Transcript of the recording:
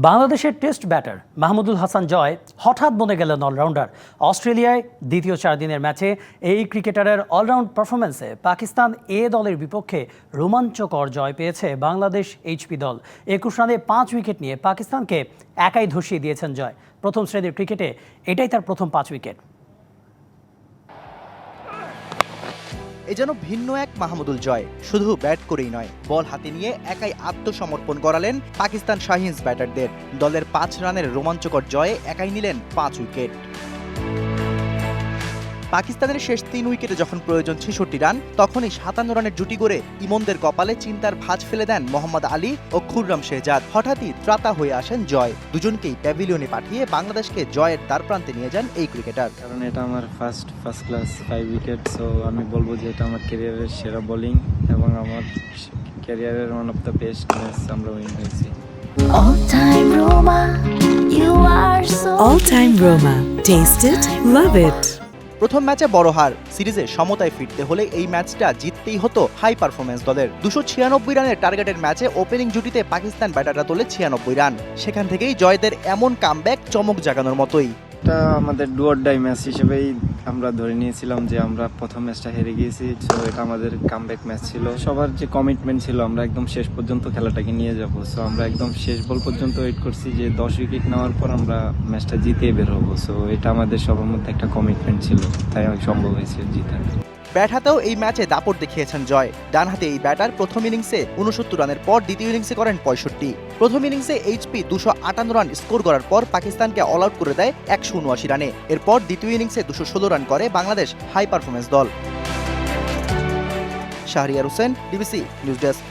বাংলাদেশের test batter Mahmudul Hasan জয় হঠাৎ বনে গেলেন অলরাউন্ডার। অস্ট্রেলিয়ায় দ্বিতীয় 4 দিনের ম্যাচে এই ক্রিকেটারের অলরাউন্ড পারফরম্যান্সে পাকিস্তান এ দলের বিপক্ষে রোমাঞ্চকর জয় পেয়েছে বাংলাদেশ এইচপি দল। 21 রানে 5 উইকেট নিয়ে পাকিস্তানকে একাই ধসিয়ে দিয়েছেন জয়। প্রথম শ্রেণীর ক্রিকেটে এটাই তার প্রথম 5 উইকেট। এ যেন ভিন্ন এক মাহমুদুল জয়, শুধু ব্যাট করেই নয়, বল হাতে নিয়ে একাই আত্মসমর্পণ করালেন পাকিস্তান শাহিনস ব্যাটারদের। দলের 5 রানের রোমাঞ্চকর জয়ে একাই নিলেন 5 উইকেট। পাকিস্তানের শেষ 3 উইকেটে যখন প্রয়োজন 66 রান, তখনই 57 রানের জুটি গড়ে ইমনদের কপালে চিন্তার ভাঁজ ফেলে দেন মোহাম্মদ আলী ও খুররাম শেহজাদ। হঠাৎই ত্রাতা হয়ে আসেন জয়। দুজনকেই প্যাভিলিয়নে পাঠিয়ে বাংলাদেশকে জয়ের দ্বারপ্রান্তে নিয়ে যান এই ক্রিকেটার। কারণ এটা আমার ফার্স্ট ক্লাস 5 উইকেট, সো আমি বলবো যে এটা আমার ক্যারিয়ারের সেরা বোলিং এবং আমার ক্যারিয়ারের one of the best match আমরা উইন হয়েছি। All time Roma. Taste it, love it. প্রথম ম্যাচে বড় হার, সিরিজে সমতায় ফিরতে হলে এই ম্যাচটা জিততেই হতো হাই পারফরমেন্স দলের। 296 রানের টার্গেটের ম্যাচে ওপেনিং জুটিতে পাকিস্তান ব্যাটাররা তোলে 96 রান। সেখান থেকেই জয়দের এমন কামব্যাক চমক জাগানোর মতোই। এটা আমাদের ডু অর ডাই ম্যাচ হিসেবেই আমরা ধরে নিয়েছিলাম যে আমরা প্রথম ম্যাচটা হেরে গিয়েছি, সো এটা আমাদের কামব্যাক ম্যাচ ছিল। সবার যে কমিটমেন্ট ছিল আমরা একদম শেষ পর্যন্ত খেলাটাকে নিয়ে যাব, সো আমরা একদম শেষ বল পর্যন্ত ওয়েট করছি যে 10 উইকেট নেওয়ার পর আমরা ম্যাচটা জিতে বের হবো। সো এটা আমাদের সবার মধ্যে একটা কমিটমেন্ট ছিল, তাই সম্ভব হয়েছে জিতা। ব্যাট হাতেও এই ম্যাচে দাপট দেখিয়েছেন জয়। ডান হাতে এই ব্যাটার প্রথম ইনিংসে 69 রানের পর দ্বিতীয় ইনিংসে করেন 65। প্রথম ইনিংসে এইচপি 258 রান স্কোর করার পর পাকিস্তানকে অল আউট করে দেয় 179 রানে। এরপর দ্বিতীয় ইনিংসে 216 রান করে বাংলাদেশ হাই পারফরমেন্স দল। Shahriar Hossain, DBC news desk.